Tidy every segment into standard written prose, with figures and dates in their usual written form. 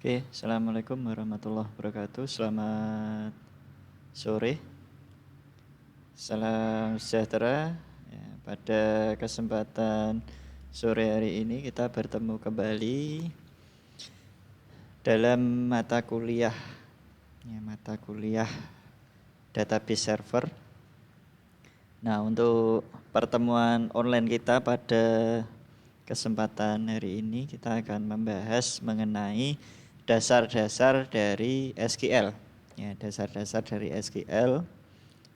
Oke, Assalamualaikum warahmatullahi wabarakatuh. Selamat sore, salam sejahtera. Ya, pada kesempatan sore hari ini kita bertemu kembali dalam mata kuliah database server. Nah, untuk pertemuan online kita pada kesempatan hari ini kita akan membahas mengenai dasar-dasar dari SQL. Ya, dasar-dasar dari SQL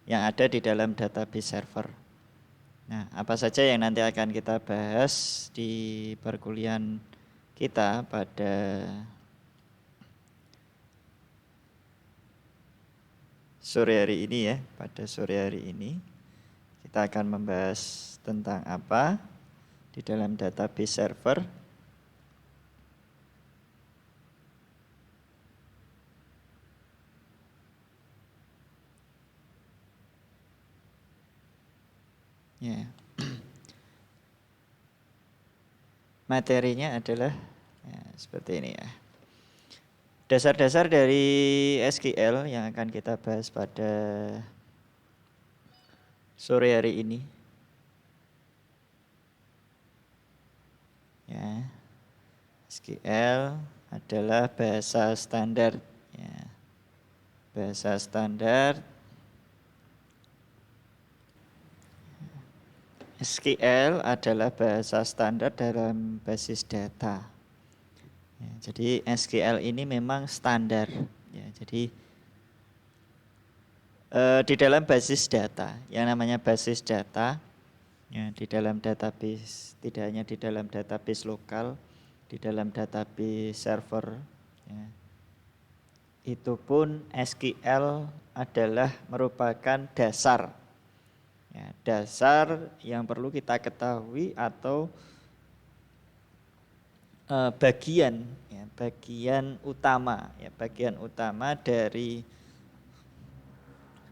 yang ada di dalam database server. Nah, apa saja yang nanti akan kita bahas di perkuliahan kita pada sore hari ini ya. Pada sore hari ini kita akan membahas tentang apa di dalam database server. Ya. Materinya adalah ya, seperti ini ya. Dasar-dasar dari SQL yang akan kita bahas pada sore hari ini. Ya. SQL adalah bahasa standar ya. Bahasa standar SQL adalah bahasa standar dalam basis data. Ya, jadi SQL ini memang standar. Ya, jadi di dalam basis data, yang namanya basis data, ya, di dalam database, tidak hanya di dalam database lokal, di dalam database server, ya, itu pun SQL adalah merupakan dasar. Ya, dasar yang perlu kita ketahui atau bagian utama dari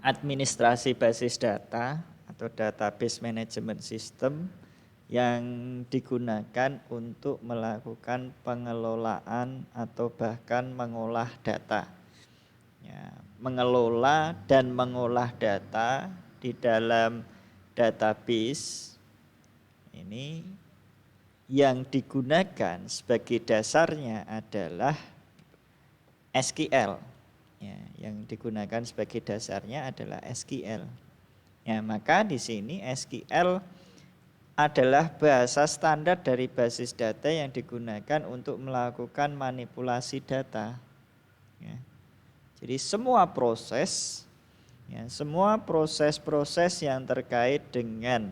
administrasi basis data atau database management system yang digunakan untuk melakukan pengelolaan atau bahkan mengolah data. Ya, mengelola dan mengolah data di dalam database ini yang digunakan sebagai dasarnya adalah SQL. Ya, yang digunakan sebagai dasarnya adalah SQL. Ya, maka di sini SQL adalah bahasa standar dari basis data yang digunakan untuk melakukan manipulasi data. Ya. Jadi semua proses yang terkait dengan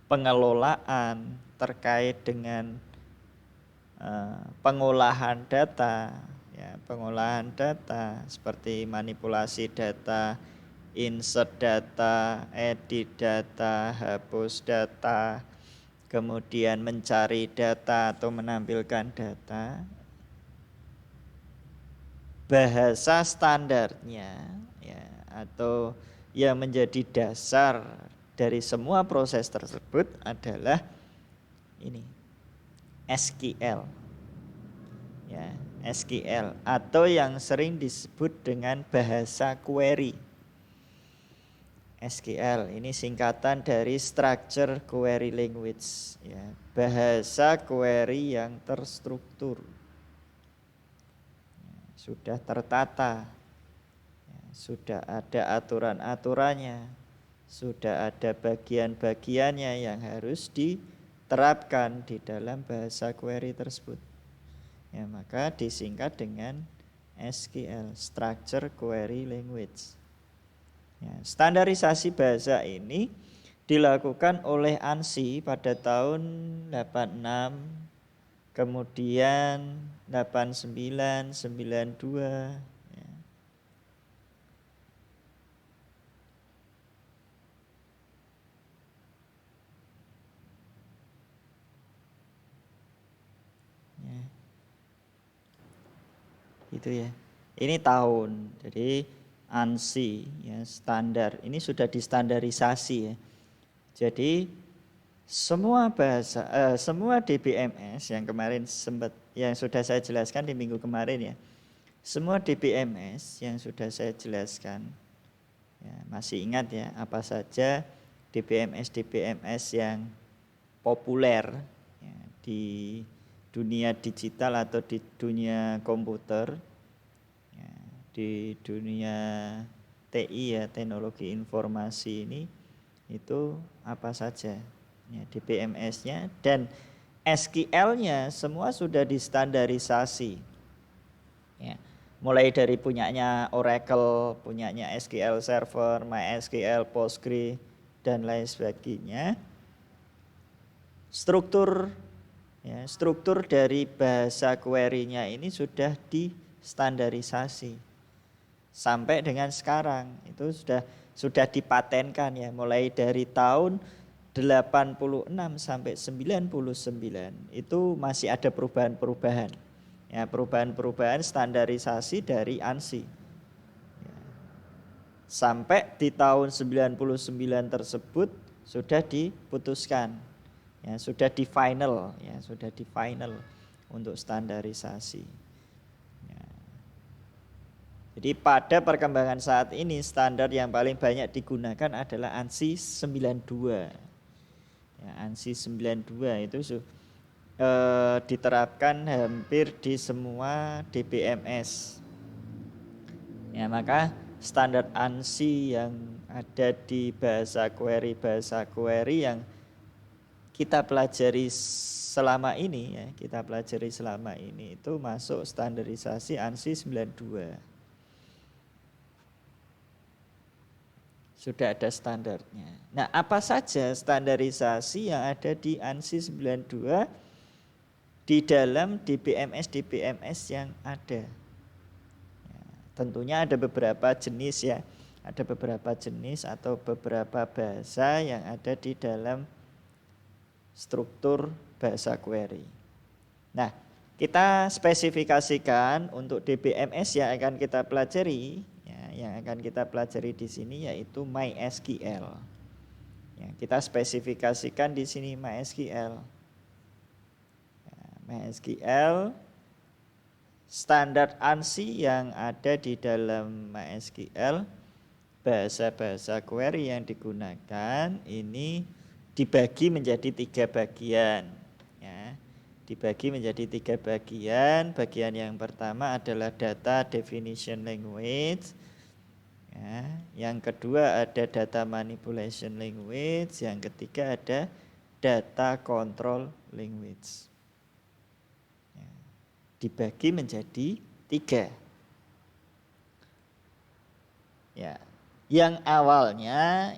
pengelolaan, terkait dengan pengolahan data, ya, pengolahan data seperti manipulasi data, insert data, edit data, hapus data, kemudian mencari data atau menampilkan data. Bahasa standarnya ya, atau yang menjadi dasar dari semua proses tersebut adalah ini SQL. Ya, SQL atau yang sering disebut dengan bahasa query. SQL ini singkatan dari Structure Query Language, ya, bahasa query yang terstruktur, ya, sudah tertata, ya, sudah ada aturan-aturannya, sudah ada bagian-bagiannya yang harus diterapkan di dalam bahasa query tersebut. Ya, maka disingkat dengan SQL, Structure Query Language. Ya, standarisasi bahasa ini dilakukan oleh ANSI pada tahun 86, kemudian 89, 92. Ya. Ya. Itu ya. Ini tahun. Jadi ANSI ya standar. Ini sudah distandarisasi ya. Jadi semua DBMS yang kemarin yang sudah saya jelaskan di minggu kemarin ya. Semua DBMS yang sudah saya jelaskan, ya, masih ingat ya apa saja DBMS yang populer ya, di dunia digital atau di dunia komputer, ya, di dunia TI ya, teknologi informasi ini itu apa saja ya, DBMS-nya dan SQL-nya semua sudah distandarisasi ya. Mulai dari punyanya Oracle, punyanya SQL Server, MySQL, Postgre dan lain sebagainya. Struktur dari bahasa query-nya ini sudah distandarisasi. Sampai dengan sekarang itu sudah dipatenkan ya, mulai dari tahun 86 sampai 99 itu masih ada perubahan-perubahan. Ya, perubahan-perubahan standarisasi dari ANSI. Ya. Sampai di tahun 99 tersebut sudah diputuskan. Ya, sudah di final untuk standarisasi. Ya. Jadi pada perkembangan saat ini standar yang paling banyak digunakan adalah ANSI 92. Ya, ANSI 92 itu diterapkan hampir di semua DBMS. Ya, maka standar ANSI yang ada di bahasa query yang kita pelajari selama ini itu masuk standarisasi ANSI 92. Sudah ada standarnya. Nah, apa saja standarisasi yang ada di ANSI 92 di dalam DBMS yang ada? Ya, tentunya ada beberapa jenis ya. Ada beberapa jenis atau beberapa bahasa yang ada di dalam struktur bahasa query. Nah, kita spesifikasikan untuk DBMS yang akan kita pelajari, ya, yang akan kita pelajari di sini yaitu MySQL. Ya, kita spesifikasikan di sini MySQL. Ya, MySQL standar ANSI yang ada di dalam MySQL, bahasa-bahasa query yang digunakan ini dibagi menjadi 3 bagian. Ya, dibagi menjadi 3 bagian. Bagian yang pertama adalah data definition language. Ya, yang kedua ada data manipulation language. Yang ketiga ada data control language. Ya, dibagi menjadi 3. Ya, yang awalnya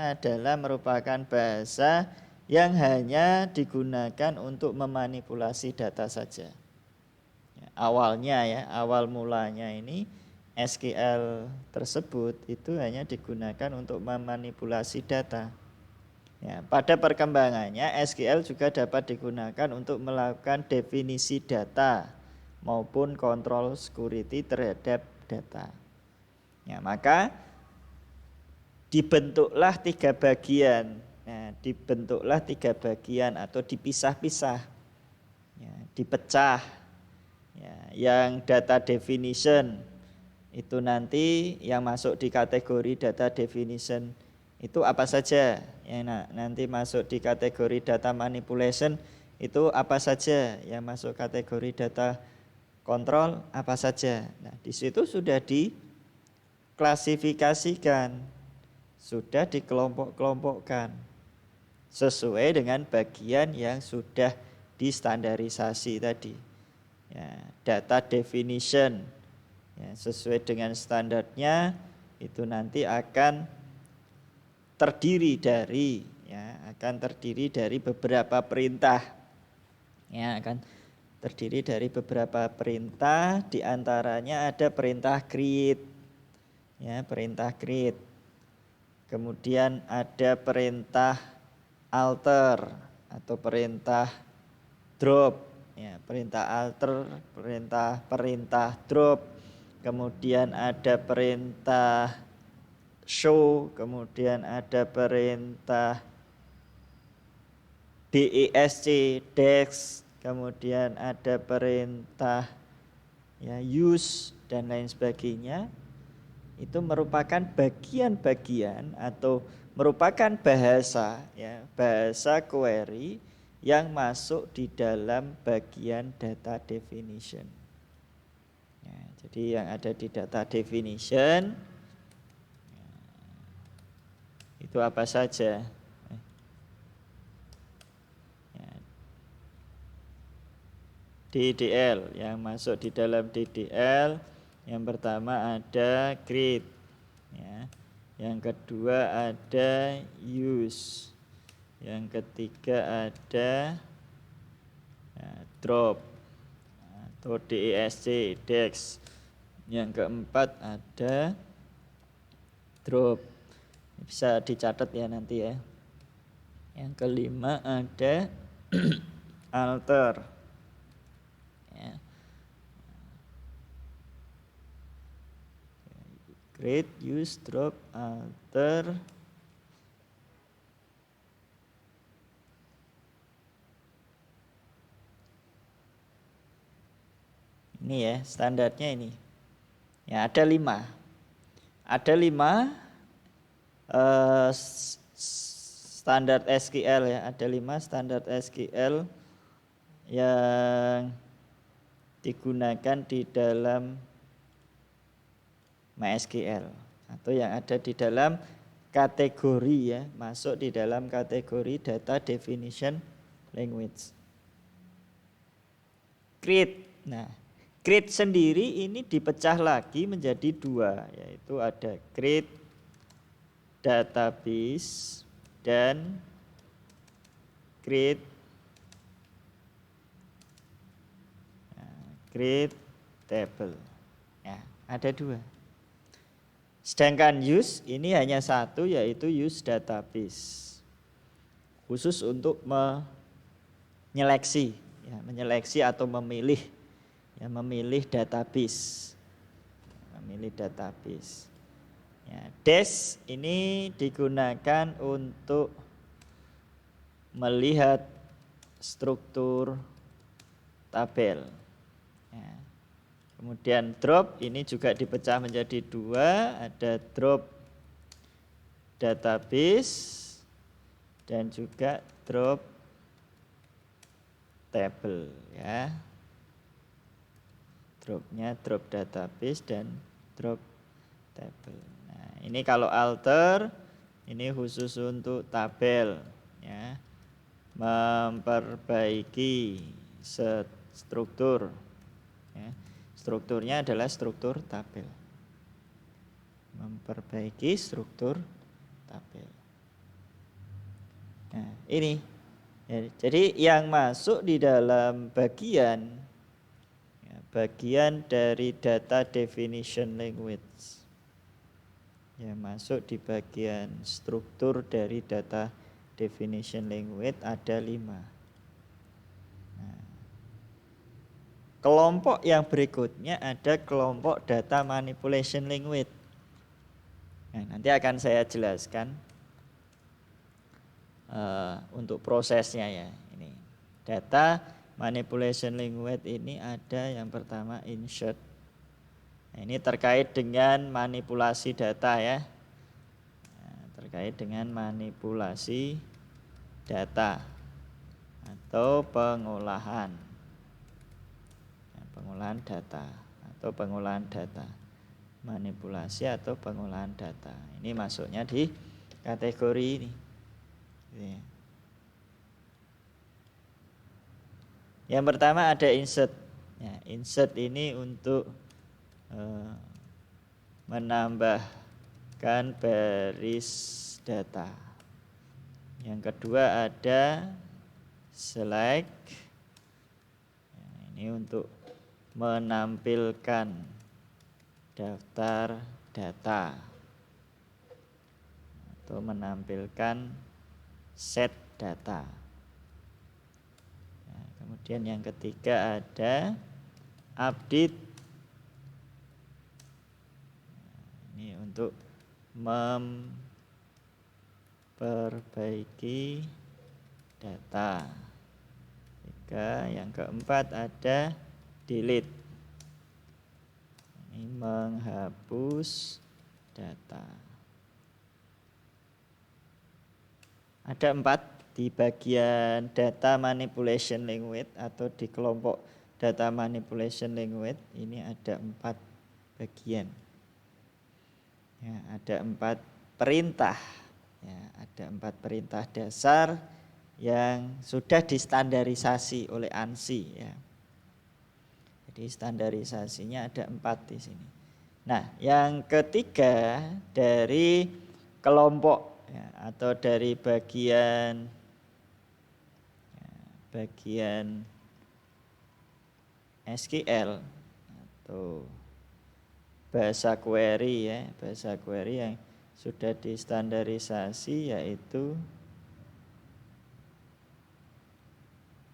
adalah merupakan bahasa yang hanya digunakan untuk memanipulasi data saja. Ya, awal mulanya ini SQL tersebut itu hanya digunakan untuk memanipulasi data. Ya, pada perkembangannya SQL juga dapat digunakan untuk melakukan definisi data maupun kontrol security terhadap data. Ya, maka dibentuklah 3 bagian. Nah, dibentuklah 3 bagian atau dipisah-pisah, ya, dipecah. Ya, yang data definition itu nanti yang masuk di kategori data definition itu apa saja? Ya, nanti masuk di kategori data manipulation itu apa saja? Yang masuk kategori data control apa saja? Nah, di situ sudah diklasifikasikan, sudah dikelompok-kelompokkan sesuai dengan bagian yang sudah distandarisasi tadi. Ya, data definition ya, sesuai dengan standarnya itu nanti akan terdiri dari beberapa perintah. Ya, akan terdiri dari beberapa perintah, diantaranya ada perintah create. Ya, perintah create. Kemudian ada perintah alter atau perintah drop. Ya, perintah alter, perintah drop. Kemudian ada perintah show, kemudian ada perintah DESC, DEX, kemudian ada perintah ya use dan lain sebagainya, itu merupakan bagian-bagian atau merupakan bahasa ya, bahasa query yang masuk di dalam bagian data definition. Ya, jadi yang ada di data definition itu apa saja? Ya, DDL yang masuk di dalam DDL yang pertama ada create ya. Yang kedua ada use. Yang ketiga ada ya, drop atau DESC, DEX. Yang keempat ada drop. Bisa dicatat ya nanti ya. Yang kelima ada alter. Ya. Create, use, drop, alter. Ini ya standarnya ini. Ya ada 5. Ada 5 standar SQL ya. Ada 5 standar SQL yang digunakan di dalam MySQL atau yang ada di dalam kategori ya, masuk di dalam kategori data definition language. Create. Nah, create sendiri ini dipecah lagi menjadi 2, yaitu ada create database dan create table. Ya, ada 2. Sedangkan use ini hanya 1, yaitu use database. Khusus untuk menyeleksi, ya, menyeleksi atau memilih, ya, memilih database. Memilih database. Ya, dash ini digunakan untuk melihat struktur tabel. Ya. Kemudian drop ini juga dipecah menjadi 2, ada drop database dan juga drop table ya. Dropnya drop database dan drop table. Nah, ini kalau alter ini khusus untuk tabel ya. Memperbaiki struktur ya. Strukturnya adalah struktur tabel. Memperbaiki struktur tabel. Nah, ini. Jadi yang masuk di dalam bagian ya, bagian dari data definition language. Ya, masuk di bagian struktur dari data definition language ada 5. Kelompok yang berikutnya ada kelompok data manipulation language. Nah, nanti akan saya jelaskan untuk prosesnya ya. Ini data manipulation language ini ada yang pertama insert. Nah, ini terkait dengan manipulasi data ya. Nah, terkait dengan manipulasi data atau pengolahan. Pengolahan data atau pengolahan data, manipulasi atau pengolahan data. Ini masuknya di kategori ini. Yang pertama ada insert. Ya, insert ini untuk menambahkan baris data. Yang kedua ada select. Ya, ini untuk menampilkan daftar data atau menampilkan set data. Nah, kemudian yang ketiga ada update. Ini untuk memperbaiki data. 3, yang keempat ada delete. Ini menghapus data. Ada 4 di bagian data manipulation language atau di kelompok data manipulation language. Ini ada 4 bagian. Ya, ada 4 perintah. Ya, ada 4 perintah dasar yang sudah distandarisasi oleh ANSI. Ya. Jadi standarisasinya ada 4 di sini. Nah, yang ketiga dari kelompok ya, atau dari bagian SQL atau bahasa query ya, bahasa query yang sudah distandarisasi yaitu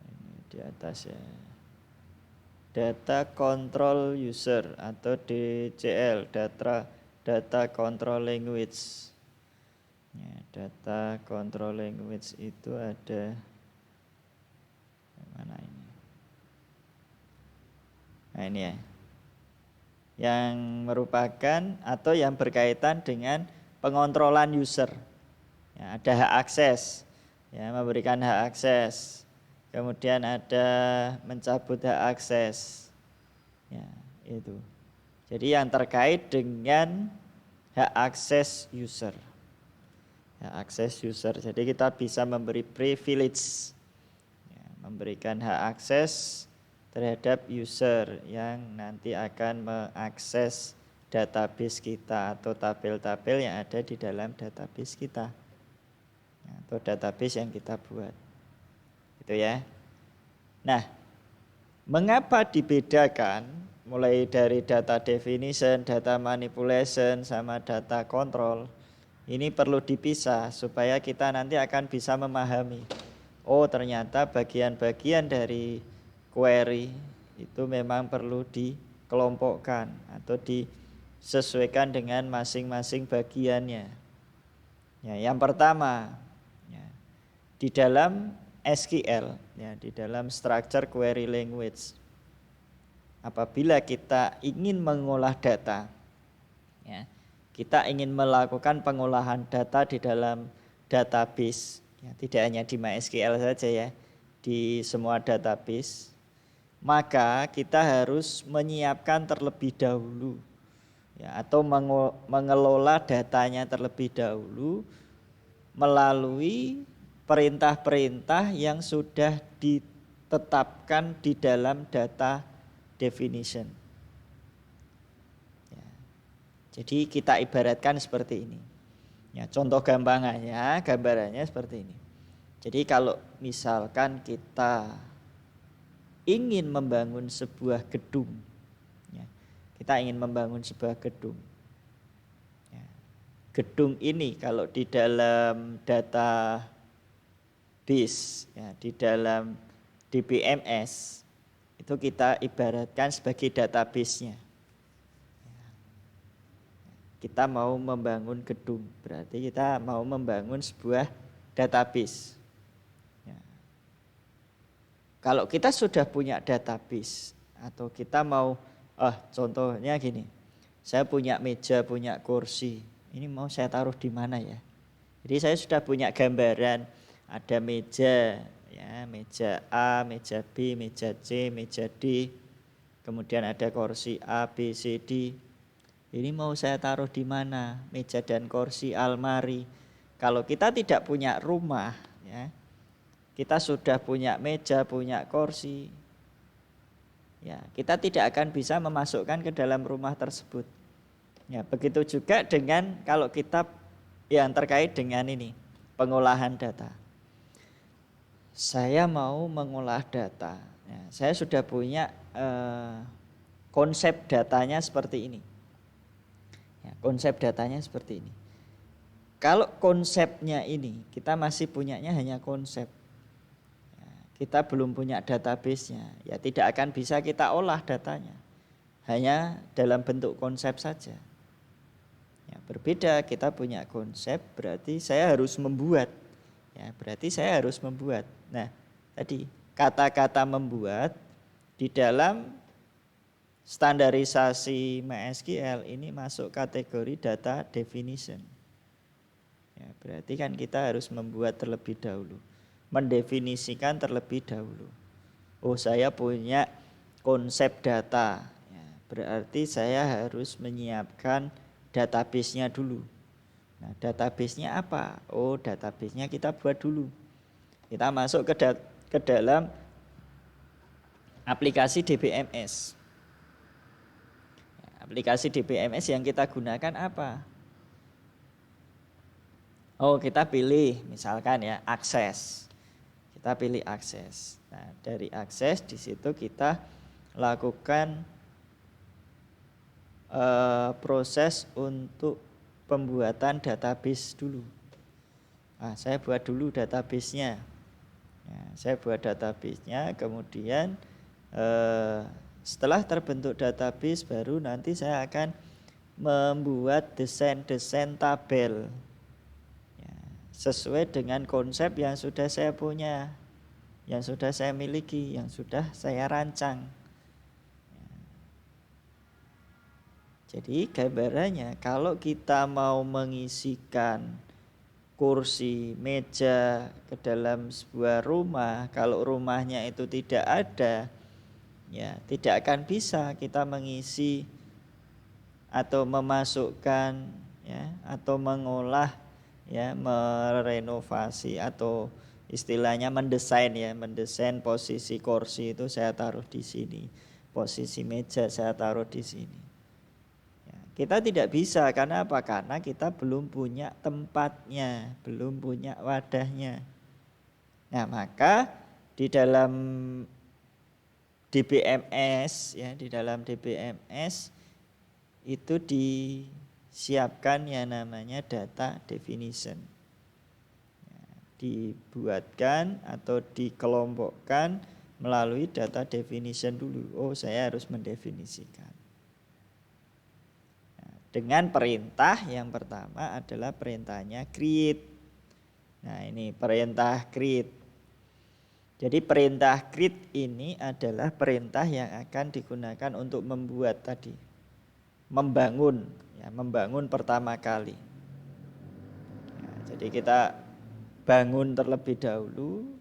ini di atas ya. Data Control User atau DCL, Data Control Language. Ya, Data Control Language itu ada mana ini? Nah ini ya, yang merupakan atau yang berkaitan dengan pengontrolan user. Ya, ada hak akses, ya, memberikan hak akses. Kemudian ada mencabut hak akses. Ya, itu. Jadi yang terkait dengan hak akses user. Hak akses user. Jadi kita bisa memberi privilege. Ya, memberikan hak akses terhadap user yang nanti akan mengakses database kita atau tabel-tabel yang ada di dalam database kita. Ya, atau database yang kita buat. Gitu ya. Nah, mengapa dibedakan mulai dari data definition, data manipulation sama data control? Ini perlu dipisah supaya kita nanti akan bisa memahami. Oh, ternyata bagian-bagian dari query itu memang perlu dikelompokkan atau disesuaikan dengan masing-masing bagiannya. Ya, yang pertama, ya, di dalam SQL, ya, di dalam structure query language, apabila kita ingin mengolah data, ya, kita ingin melakukan pengolahan data di dalam database, ya, tidak hanya di MySQL saja ya, di semua database, maka kita harus menyiapkan terlebih dahulu, ya, atau mengelola datanya terlebih dahulu melalui perintah-perintah yang sudah ditetapkan di dalam data definition. Ya. Jadi kita ibaratkan seperti ini. Ya, contoh gambarannya seperti ini. Jadi kalau misalkan kita ingin membangun sebuah gedung, ya, kita ingin membangun sebuah gedung. Ya, gedung ini kalau di dalam database, ya, di dalam DBMS itu kita ibaratkan sebagai database-nya. Kita mau membangun gedung, berarti kita mau membangun sebuah database. Ya. Kalau kita sudah punya database atau kita mau, contohnya gini, saya punya meja, punya kursi, ini mau saya taruh di mana ya? Jadi saya sudah punya gambaran, ada meja, ya, meja A, meja B, meja C, meja D, kemudian ada kursi A, B, C, D. Ini mau saya taruh di mana? Meja dan kursi, almari. Kalau kita tidak punya rumah, ya, kita sudah punya meja, punya kursi, ya, kita tidak akan bisa memasukkan ke dalam rumah tersebut. Ya, begitu juga dengan kalau kita yang terkait dengan ini, pengolahan data. Saya mau mengolah data, ya, saya sudah punya konsep datanya seperti ini. Ya, konsep datanya seperti ini. Kalau konsepnya ini kita masih punyanya hanya konsep, ya, kita belum punya database-nya, ya tidak akan bisa kita olah datanya, hanya dalam bentuk konsep saja. Ya, berbeda kita punya konsep, berarti saya harus membuat, Ya, berarti saya harus membuat. Nah, tadi kata-kata membuat di dalam standarisasi MySQL ini masuk kategori data definition. Ya, berarti kan kita harus membuat terlebih dahulu, mendefinisikan terlebih dahulu. Oh, saya punya konsep data. Ya, berarti saya harus menyiapkan database-nya dulu. Nah, database-nya apa? Oh, database-nya kita buat dulu. Kita masuk ke dalam aplikasi DBMS. Aplikasi DBMS yang kita gunakan apa? Oh, kita pilih misalkan ya akses. Kita pilih akses. Nah, dari akses di situ kita lakukan proses untuk pembuatan database dulu. Nah, saya buat dulu database-nya. Ya, saya buat database-nya, kemudian setelah terbentuk database baru nanti saya akan membuat desain tabel ya, sesuai dengan konsep yang sudah saya punya, yang sudah saya miliki, yang sudah saya rancang. Jadi gambarannya kalau kita mau mengisikan kursi, meja ke dalam sebuah rumah, kalau rumahnya itu tidak ada, ya tidak akan bisa kita mengisi atau memasukkan ya atau mengolah ya, merenovasi atau istilahnya mendesain ya, mendesain posisi kursi itu saya taruh di sini, posisi meja saya taruh di sini. Kita tidak bisa, karena apa? Karena kita belum punya tempatnya, belum punya wadahnya. Nah, maka di dalam DBMS ya, di dalam DBMS itu disiapkan yang namanya data definition. Ya, dibuatkan atau dikelompokkan melalui data definition dulu. Oh, saya harus mendefinisikan. Dengan perintah yang pertama adalah perintahnya create. Nah, ini perintah create. Jadi perintah create ini adalah perintah yang akan digunakan untuk membuat tadi, membangun ya, membangun pertama kali. Nah, jadi kita bangun terlebih dahulu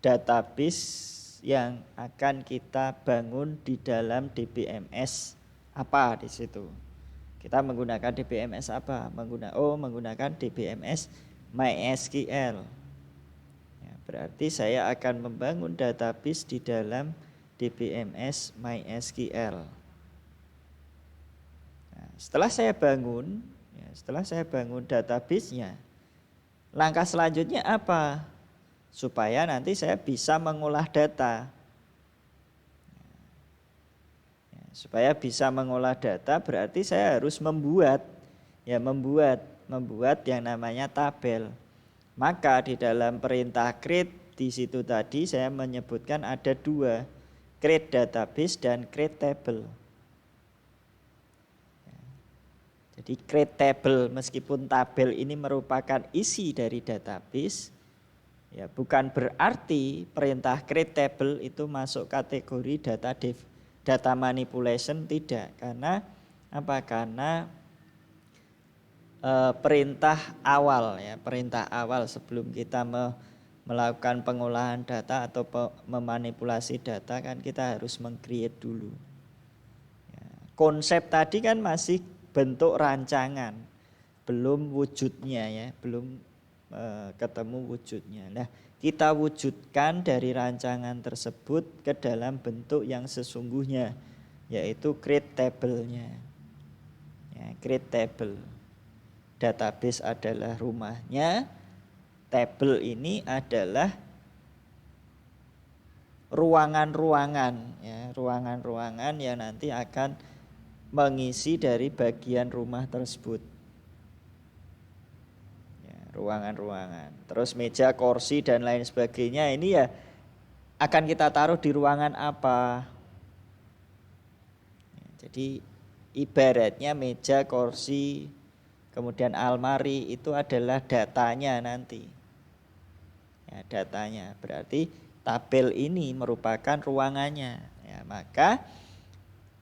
database yang akan kita bangun di dalam DBMS. Apa di situ? Kita menggunakan DBMS apa? Menggunakan DBMS MySQL. Ya, berarti saya akan membangun database di dalam DBMS MySQL. Nah, setelah saya bangun database-nya, langkah selanjutnya apa? Supaya nanti saya bisa mengolah data. Supaya bisa mengolah data berarti saya harus membuat yang namanya tabel. Maka di dalam perintah create di situ tadi saya menyebutkan ada dua, create database dan create table. Jadi create table, meskipun tabel ini merupakan isi dari database, ya bukan berarti perintah create table itu masuk kategori data manipulation, tidak. Karena apa? Karena perintah awal sebelum kita melakukan pengolahan data atau memanipulasi data kan kita harus meng-create dulu. Ya, konsep tadi kan masih bentuk rancangan, belum wujudnya ya, belum ketemu wujudnya. Nah, kita wujudkan dari rancangan tersebut ke dalam bentuk yang sesungguhnya, yaitu create table-nya. Ya, create table. Database adalah rumahnya, table ini adalah ruangan-ruangan ya, ruangan-ruangan yang nanti akan mengisi dari bagian rumah tersebut. Ruangan-ruangan. Terus meja, kursi dan lain sebagainya ini ya akan kita taruh di ruangan apa. Jadi ibaratnya meja, kursi, kemudian almari itu adalah datanya nanti. ya, datanya. Berarti tabel ini merupakan ruangannya. Ya, maka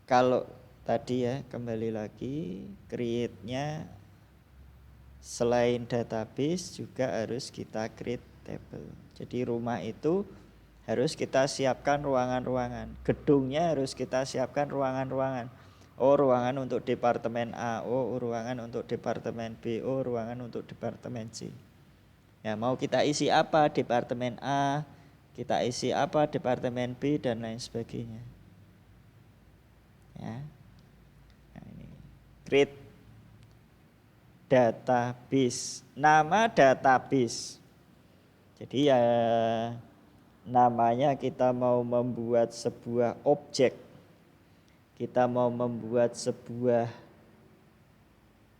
kalau tadi ya kembali lagi create-nya selain database juga harus kita create table. Jadi rumah itu harus kita siapkan ruangan-ruangan. Gedungnya harus kita siapkan ruangan-ruangan. Oh, ruangan untuk departemen A, oh ruangan untuk departemen B, oh ruangan untuk departemen C. Ya, mau kita isi apa departemen A, kita isi apa departemen B dan lain sebagainya. Ya. Nah, ini create database. Nama database. Jadi ya namanya kita mau membuat sebuah objek. Kita mau membuat sebuah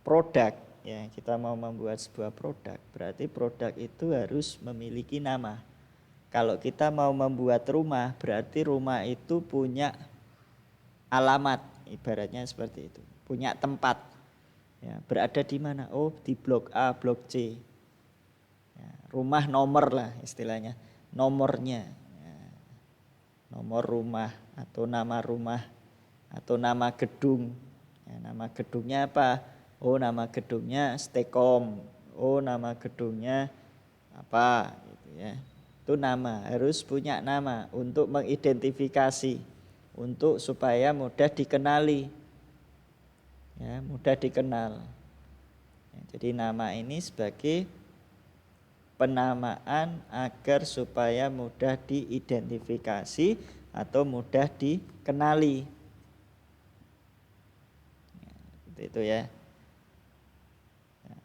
produk, ya, kita mau membuat sebuah produk. Berarti produk itu harus memiliki nama. Kalau kita mau membuat rumah, berarti rumah itu punya alamat, ibaratnya seperti itu. Punya tempat. Ya, berada di mana? Oh, di blok A, blok C. Ya, rumah nomor lah istilahnya. Nomornya. Ya, nomor rumah atau nama rumah atau nama gedung. Ya, nama gedungnya apa? Oh, nama gedungnya Stekom. Oh, nama gedungnya apa gitu ya. Itu nama, harus punya nama untuk mengidentifikasi, untuk supaya mudah dikenali. Ya, mudah dikenal. Ya, jadi nama ini sebagai penamaan agar supaya mudah diidentifikasi atau mudah dikenali. Itu ya.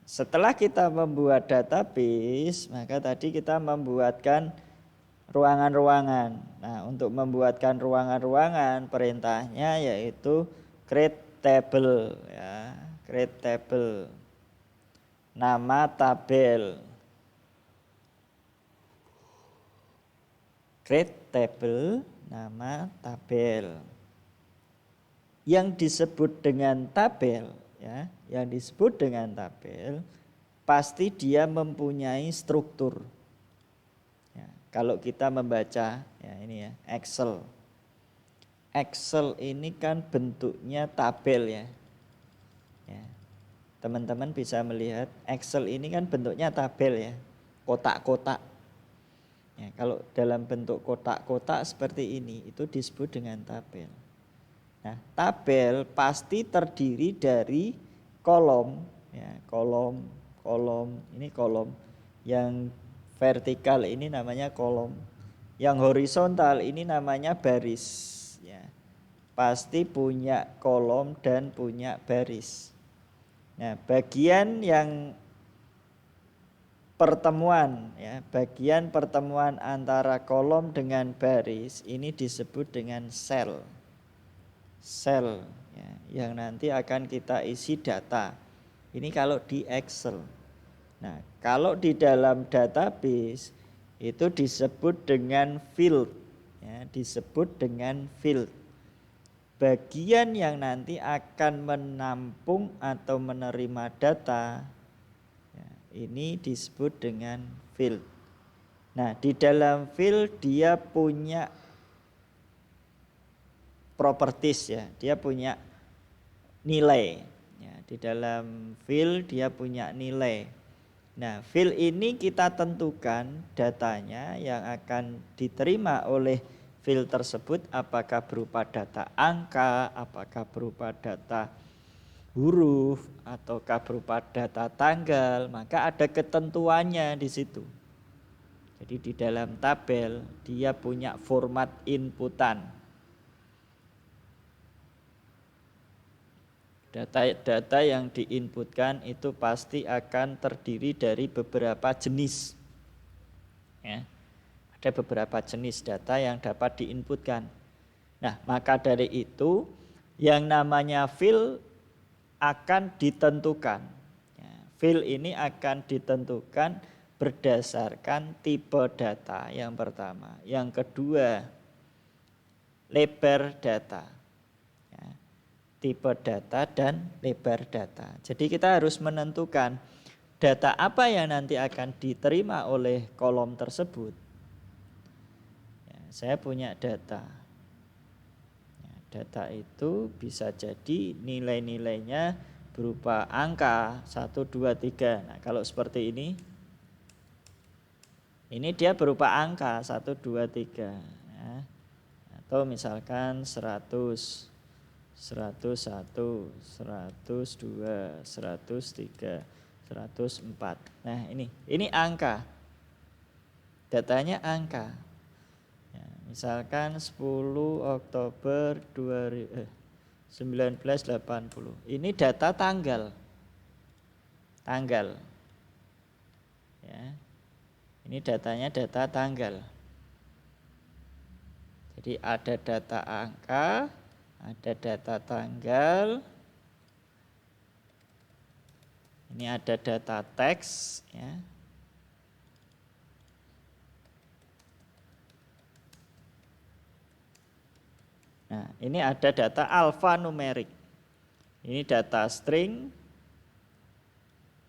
Setelah kita membuat database, maka tadi kita membuatkan ruangan-ruangan. Nah, untuk membuatkan ruangan-ruangan, perintahnya yaitu create table, ya, create table. Nama tabel. Create table, nama tabel. Yang disebut dengan tabel, ya, yang disebut dengan tabel pasti dia mempunyai struktur. Ya, kalau kita membaca, ya ini ya Excel. Excel ini kan bentuknya tabel ya. Ya, teman-teman bisa melihat Excel ini kan bentuknya tabel ya, kotak-kotak. Ya, kalau dalam bentuk kotak-kotak seperti ini itu disebut dengan tabel. Nah, tabel pasti terdiri dari kolom, ya, kolom, ini kolom. Yang vertikal ini namanya kolom. Yang horizontal ini namanya baris, ya. Pasti punya kolom dan punya baris. Nah, bagian yang pertemuan, ya, bagian pertemuan antara kolom dengan baris ini disebut dengan sel. Sel, ya, yang nanti akan kita isi data. Ini kalau di Excel. Nah, kalau di dalam database itu disebut dengan field, ya, disebut dengan field. Bagian yang nanti akan menampung atau menerima data, ya, ini disebut dengan field. Nah, di dalam field dia punya properties, ya, dia punya nilai. Ya, di dalam field dia punya nilai. Nah, field ini kita tentukan datanya yang akan diterima oleh field tersebut apakah berupa data angka, apakah berupa data huruf, ataukah berupa data tanggal, maka ada ketentuannya di situ. Jadi di dalam tabel dia punya format inputan. Data yang diinputkan itu pasti akan terdiri dari beberapa jenis. Ya, ada beberapa jenis data yang dapat diinputkan. Nah, maka dari itu yang namanya field akan ditentukan. Ya, field ini akan ditentukan berdasarkan tipe data yang pertama. Yang kedua, lebar data. Tipe data dan lebar data. Jadi kita harus menentukan data apa yang nanti akan diterima oleh kolom tersebut. Ya, saya punya data. Ya, data itu bisa jadi nilai-nilainya berupa angka 1, 2, 3. Nah, kalau seperti ini dia berupa angka 1, 2, 3. Ya. Atau misalkan 100, 101, 102, 103, 104. Nah, ini angka. Datanya angka. Ya, misalkan 10 Oktober 1980. Ini data tanggal. Tanggal. Ya. Ini datanya data tanggal. Jadi ada data angka, ada data tanggal, ini ada data teks, ya. Nah, ini ada data alfanumerik. Ini data string.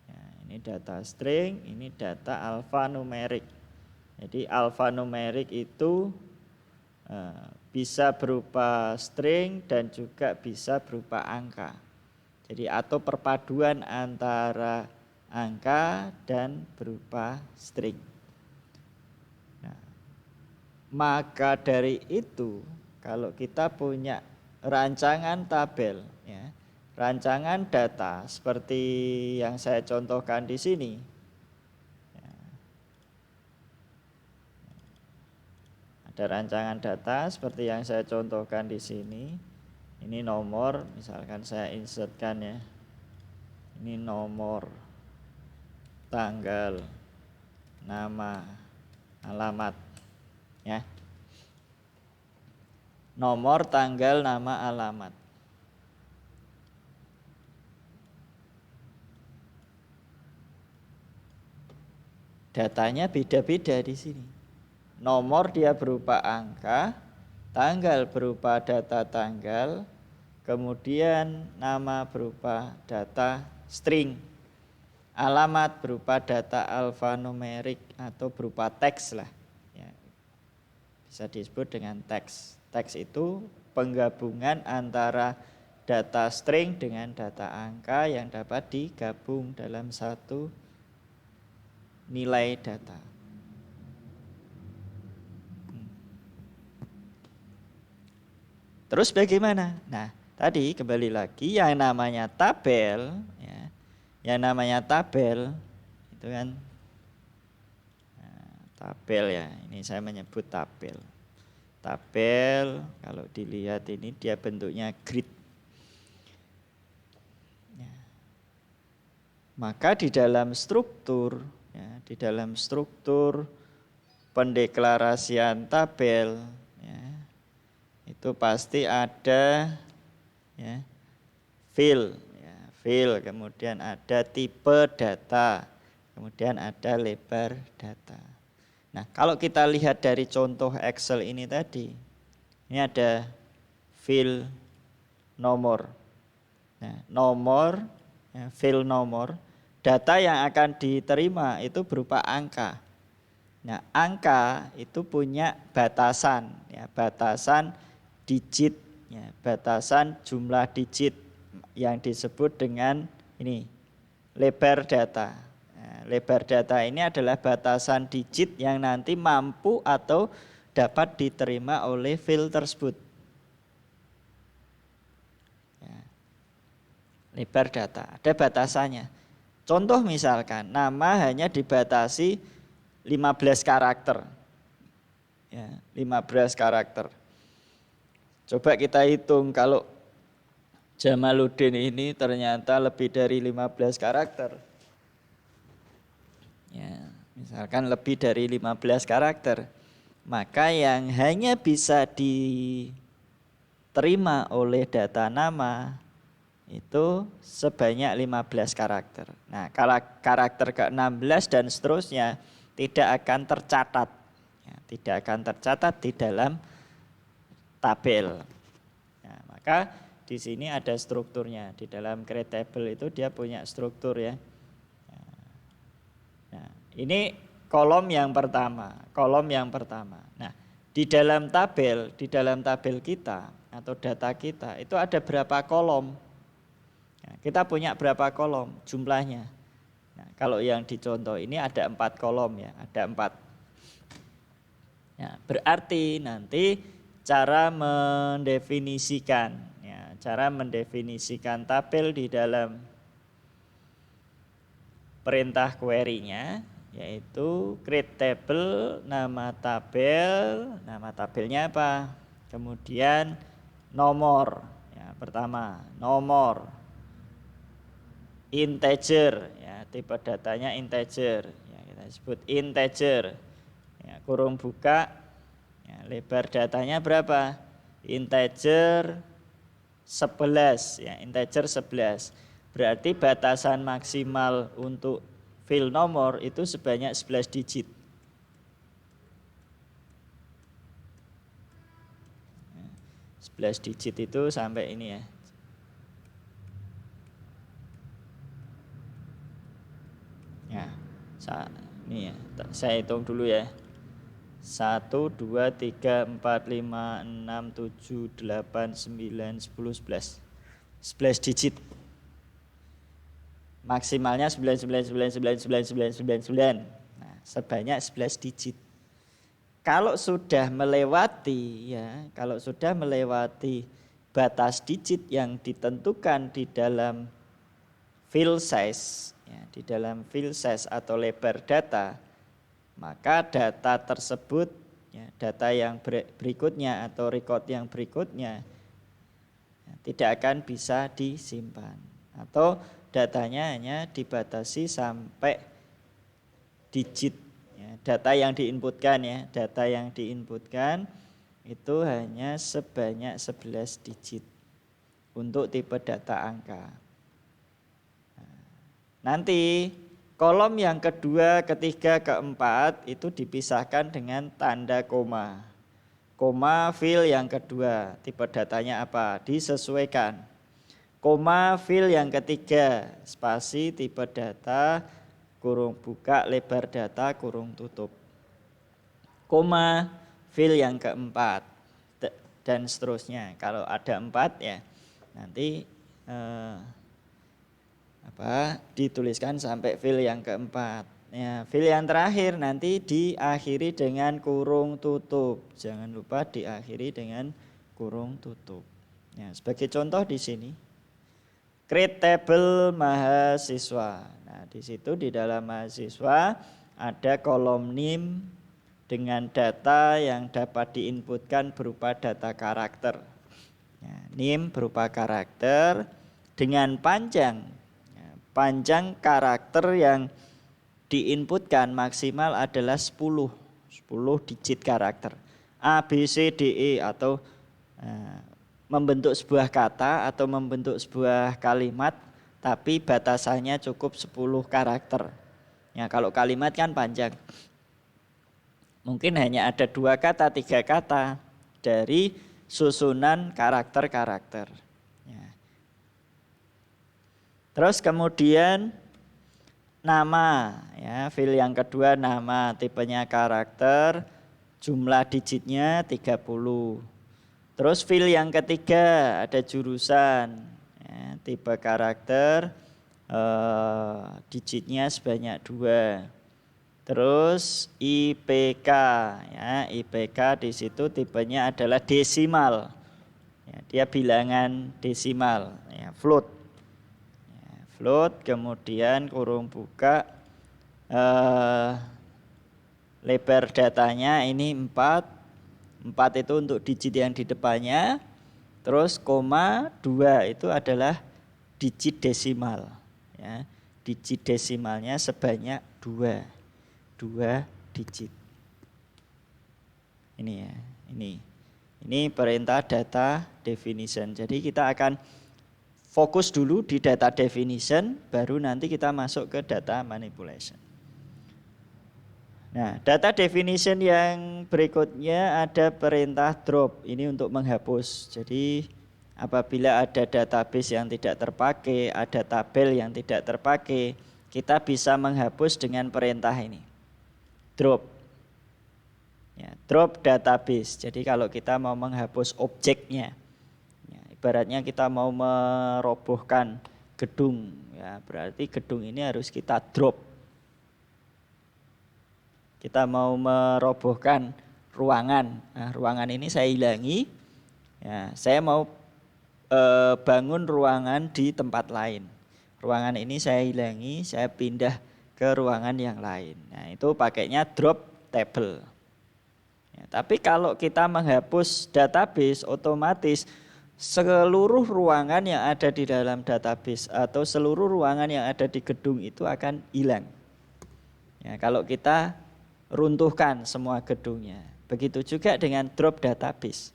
Ya, ini data string, ini data alfanumerik. Jadi alfanumerik itu bisa berupa string dan juga bisa berupa angka. Jadi atau perpaduan antara angka dan berupa string. Nah, maka dari itu kalau kita punya rancangan tabel, ya, rancangan data seperti yang saya contohkan di sini. Ada rancangan data seperti yang saya contohkan di sini. Ini nomor, misalkan saya insertkan ya. Ini nomor, tanggal, nama, alamat, ya. Nomor, tanggal, nama, alamat. Datanya beda-beda di sini. Nomor dia berupa angka, tanggal berupa data tanggal, kemudian nama berupa data string, alamat berupa data alfanumerik atau berupa teks lah, ya. Bisa disebut dengan teks. Teks itu penggabungan antara data string dengan data angka yang dapat digabung dalam satu nilai data. Terus bagaimana? Nah, tadi kembali lagi yang namanya tabel, ya, yang namanya tabel itu kan tabel ya. Ini saya menyebut tabel. Tabel kalau dilihat ini dia bentuknya grid. Ya. Maka di dalam struktur, ya, di dalam struktur pendeklarasian tabel, ya, itu pasti ada, ya, field, ya, field, kemudian ada tipe data, kemudian ada lebar data. Nah, kalau kita lihat dari contoh Excel ini tadi, ini ada field nomor. Nah, nomor, ya, field nomor, data yang akan diterima itu berupa angka. Nah, angka itu punya batasan, ya, batasan digit, ya, batasan jumlah digit yang disebut dengan ini lebar data. Nah, lebar data ini adalah batasan digit yang nanti mampu atau dapat diterima oleh field tersebut. Ya. Lebar data ada batasannya. Contoh misalkan nama hanya dibatasi 15 karakter. Ya, 15 karakter. Coba kita hitung kalau Jamaluddin ini ternyata lebih dari 15 karakter. Ya, misalkan lebih dari 15 karakter. Maka yang hanya bisa diterima oleh data nama itu sebanyak 15 karakter. Nah, kalau karakter ke-16 dan seterusnya tidak akan tercatat. Ya, tidak akan tercatat di dalam tabel. Nah, maka di sini ada strukturnya. Di dalam create table itu dia punya struktur, ya. Nah, Ini kolom yang pertama, Nah, di dalam tabel kita atau data kita itu ada berapa kolom? Nah, kita punya berapa kolom jumlahnya? Nah, kalau yang dicontoh ini ada 4 kolom ya, ada 4. Ya, berarti nanti cara mendefinisikan tabel di dalam perintah query-nya yaitu create table, nama tabelnya apa? Kemudian nomor. Ya, pertama, nomor integer ya, tipe datanya integer. Ya, kita sebut integer. Ya, kurung buka. Ya, lebar datanya berapa? Integer 11 ya, integer 11. Berarti batasan maksimal untuk fill nomor itu sebanyak 11 digit. Ya, 11 digit itu sampai ini ya. Ya, ini ya, saya hitung dulu ya. 1, 2, 3, 4, 5, 6, 7, 8, 9, 10, 11. 11 digit. Maksimalnya 9999999. Nah, sebanyak 11 digit. Kalau sudah melewati batas digit yang ditentukan di dalam fill size ya, di dalam fill size atau lebar data, maka data tersebut ya, data yang berikutnya atau record yang berikutnya ya, tidak akan bisa disimpan atau datanya hanya dibatasi sampai digit ya, data yang diinputkan itu hanya sebanyak 11 digit untuk tipe data angka. Nanti kolom yang kedua, ketiga, keempat itu dipisahkan dengan tanda koma. Koma fill yang kedua, tipe datanya apa? Disesuaikan. Koma fill yang ketiga, spasi tipe data, kurung buka, lebar data, kurung tutup. Koma fill yang keempat, dan seterusnya. Kalau ada 4 ya nanti dituliskan sampai fill yang keempat. Ya, fill yang terakhir nanti diakhiri dengan kurung tutup. Jangan lupa diakhiri dengan kurung tutup. Ya, sebagai contoh di sini, create table mahasiswa. Nah, di situ di dalam mahasiswa ada kolom name dengan data yang dapat diinputkan berupa data karakter. Ya, name berupa karakter dengan panjang karakter yang diinputkan maksimal adalah 10 digit karakter. A, B, C, D, E atau membentuk sebuah kata atau membentuk sebuah kalimat tapi batasannya cukup 10 karakter. Ya, kalau kalimat kan panjang. Mungkin hanya ada 2 kata, 3 kata dari susunan karakter-karakter. Ya. Terus kemudian nama, ya, fill yang kedua nama, tipenya karakter, jumlah digitnya 30. Terus fill yang ketiga ada jurusan, ya, tipe karakter, digitnya sebanyak 2. Terus IPK, ya, IPK di situ tipenya adalah desimal, ya, dia bilangan desimal, ya, float. Float, kemudian kurung buka, lebar datanya ini 4 itu untuk digit yang di depannya. Terus koma 2 itu adalah digit desimal ya. Digit desimalnya sebanyak 2 digit. Ini ya, ini perintah data definition. Jadi kita akan fokus dulu di data definition, baru nanti kita masuk ke data manipulation. Nah, data definition yang berikutnya ada perintah drop. Ini untuk menghapus. Jadi apabila ada database yang tidak terpakai, ada tabel yang tidak terpakai, kita bisa menghapus dengan perintah ini. Drop. Ya, drop database. Jadi kalau kita mau menghapus objeknya, ya, ibaratnya kita mau merobohkan gedung, ya, berarti gedung ini harus kita drop. Kita mau merobohkan ruangan. Nah, ruangan ini saya hilangi. Ya, saya mau bangun ruangan di tempat lain. Ruangan ini saya hilangi, saya pindah ke ruangan yang lain. Nah, itu pakainya drop table. Ya, tapi kalau kita menghapus database, otomatis seluruh ruangan yang ada di dalam database atau seluruh ruangan yang ada di gedung itu akan hilang. Ya, kalau kita runtuhkan semua gedungnya. Begitu juga dengan drop database.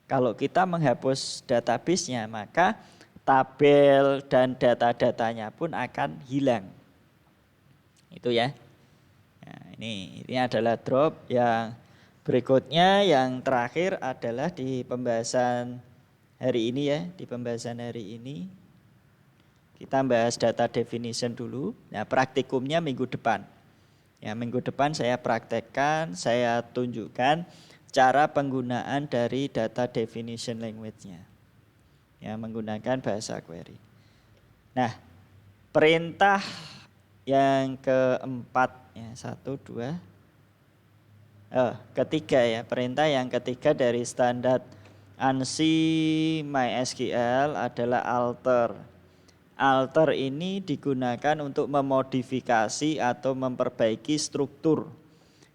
Kalau kita menghapus database-nya, maka tabel dan data-datanya pun akan hilang. Itu ya. Nah, ini adalah drop. Yang berikutnya, yang terakhir adalah di pembahasan hari ini ya. Di pembahasan hari ini kita bahas data definition dulu. Nah, praktikumnya minggu depan. Ya, minggu depan saya praktekkan, saya tunjukkan cara penggunaan dari data definition language-nya. Ya, menggunakan bahasa query. Nah, perintah yang keempat, ya, ketiga ya, perintah yang ketiga dari standar ANSI MySQL adalah alter. Alter ini digunakan untuk memodifikasi atau memperbaiki struktur.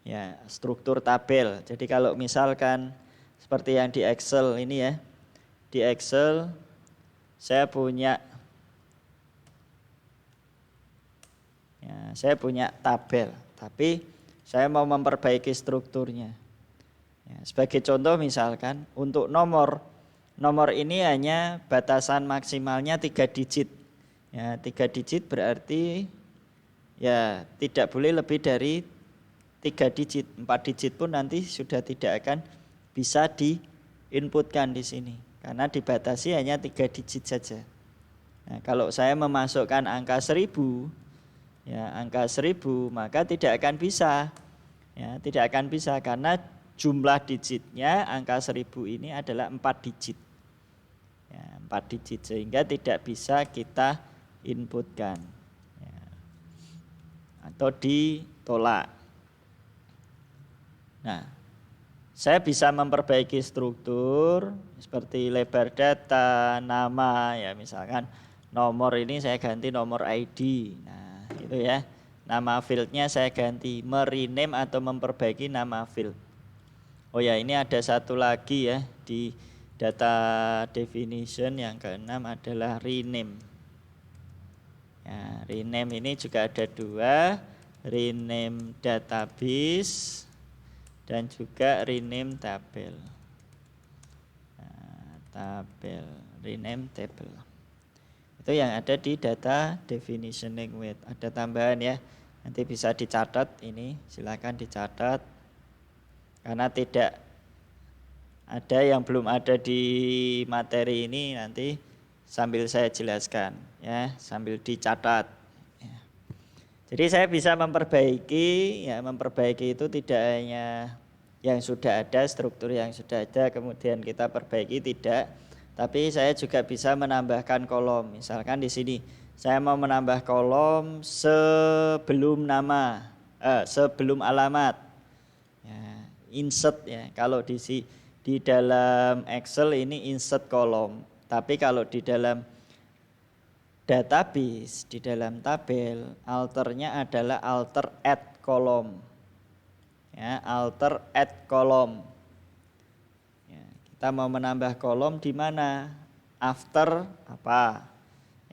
Ya, struktur tabel. Jadi kalau misalkan seperti yang di Excel ini ya. Di Excel saya punya tabel, tapi saya mau memperbaiki strukturnya. Ya, sebagai contoh misalkan untuk nomor ini hanya batasan maksimalnya 3 digit. Ya, 3 digit berarti ya tidak boleh lebih dari 3 digit. 4 digit pun nanti sudah tidak akan bisa diinputkan di sini. Karena dibatasi hanya 3 digit saja. Nah, kalau saya memasukkan angka 1000, ya angka 1000 maka tidak akan bisa. Ya, tidak akan bisa karena jumlah digitnya angka 1000 ini adalah 4 digit. Ya, 4 digit sehingga tidak bisa kita inputkan. Ya, atau ditolak. Nah, saya bisa memperbaiki struktur seperti lebar data, nama ya misalkan nomor ini saya ganti nomor ID. Nah, itu ya. Nama fieldnya saya ganti, merename atau memperbaiki nama field. Oh ya, ini ada satu lagi ya di data definition yang keenam adalah rename. Ya, rename ini juga ada 2, rename database dan juga rename tabel. Nah, tabel, rename table. Itu yang ada di data definition language. Ada tambahan ya. Nanti bisa dicatat ini, silakan dicatat. Karena tidak ada yang belum ada di materi ini, nanti sambil saya jelaskan ya, sambil dicatat. Jadi saya bisa memperbaiki, ya memperbaiki itu tidak hanya yang sudah ada, struktur yang sudah ada kemudian kita perbaiki, tidak. Tapi saya juga bisa menambahkan kolom. Misalkan di sini saya mau menambah kolom sebelum nama, sebelum alamat. Ya, insert ya. Kalau di dalam Excel ini insert kolom. Tapi kalau di dalam database, di dalam tabel, alternya adalah alter add column. Ya, alter add column. Ya, kita mau menambah kolom di mana? After apa?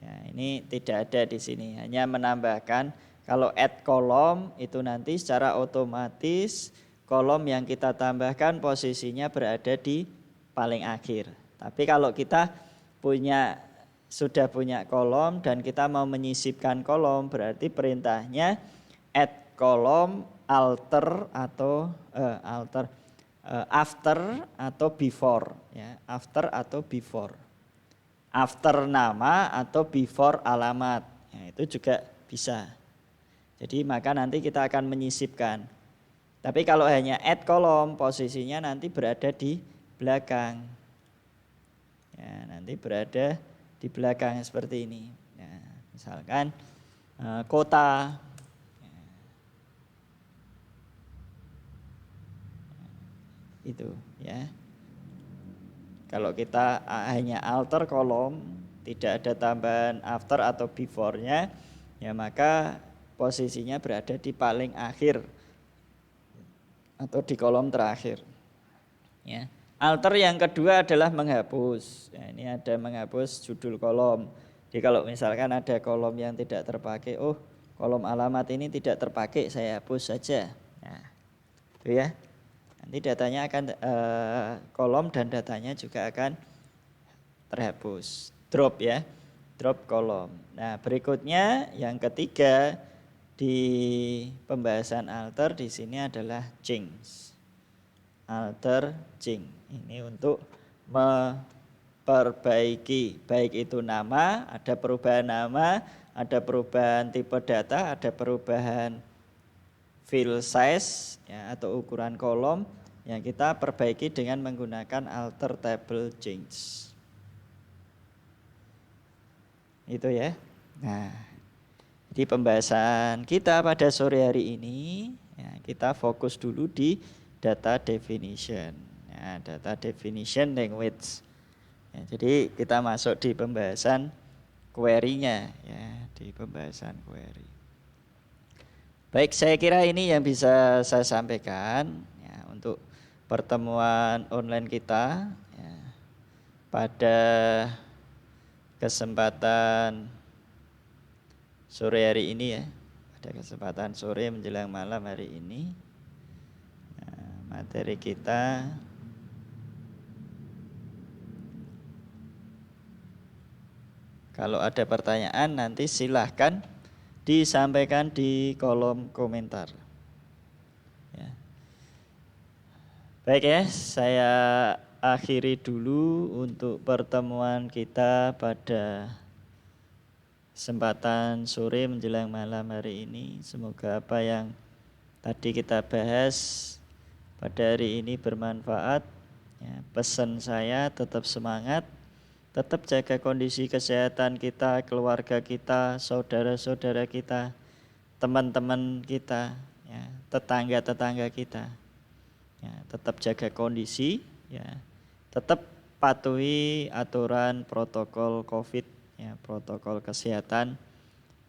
Ya, ini tidak ada di sini, hanya menambahkan. Kalau add column itu nanti secara otomatis kolom yang kita tambahkan posisinya berada di paling akhir. Tapi kalau kita sudah punya kolom dan kita mau menyisipkan kolom, berarti perintahnya add kolom alter atau after atau before ya, after atau before. After nama atau before alamat. Ya, itu juga bisa. Jadi maka nanti kita akan menyisipkan. Tapi kalau hanya add kolom, posisinya nanti berada di belakang. Ya, nanti berada di belakang seperti ini. Nah, misalkan kota. Itu ya. Kalau kita hanya alter kolom, tidak ada tambahan after atau before-nya, ya maka posisinya berada di paling akhir atau di kolom terakhir. Ya. Alter yang kedua adalah menghapus. Ya, ini ada menghapus judul kolom. Jadi kalau misalkan ada kolom yang tidak terpakai, kolom alamat ini tidak terpakai, saya hapus saja. Nah, itu ya. Nanti datanya akan kolom dan datanya juga akan terhapus. Drop ya, drop kolom. Nah berikutnya yang ketiga di pembahasan alter di sini adalah change. Alter change ini untuk memperbaiki, baik itu nama, ada perubahan nama, ada perubahan tipe data, ada perubahan field size ya, atau ukuran kolom yang kita perbaiki dengan menggunakan alter table change. Itu ya. Nah, di pembahasan kita pada sore hari ini ya, kita fokus dulu di data definition. Ya, data definition language. Ya, jadi kita masuk di pembahasan query-nya ya, di pembahasan query. Baik, saya kira ini yang bisa saya sampaikan ya, untuk pertemuan online kita ya, pada kesempatan sore hari ini ya, pada kesempatan sore menjelang malam hari ini. Nah, materi kita kalau ada pertanyaan nanti silahkan disampaikan di kolom komentar. Ya. Baik ya, saya akhiri dulu untuk pertemuan kita pada kesempatan sore menjelang malam hari ini. Semoga apa yang tadi kita bahas pada hari ini bermanfaat. Ya, pesan saya tetap semangat, tetap jaga kondisi kesehatan kita, keluarga kita, saudara-saudara kita, teman-teman kita, ya, tetangga-tetangga kita. Ya, tetap jaga kondisi, ya, tetap patuhi aturan protokol COVID, ya, protokol kesehatan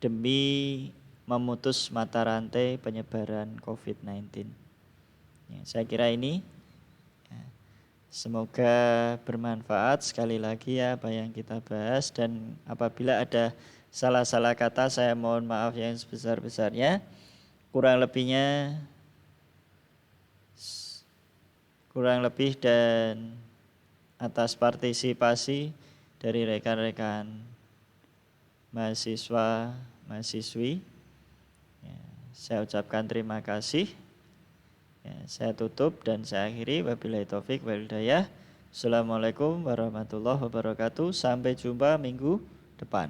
demi memutus mata rantai penyebaran COVID-19. Ya, saya kira ini. Semoga bermanfaat sekali lagi ya apa yang kita bahas, dan apabila ada salah-salah kata saya mohon maaf yang sebesar-besarnya. Kurang lebih dan atas partisipasi dari rekan-rekan mahasiswa mahasiswi ya, saya ucapkan terima kasih. Ya, saya tutup dan saya akhiri. Wabillahi taufik wal hidayah. Assalamualaikum warahmatullahi wabarakatuh. Sampai jumpa minggu depan.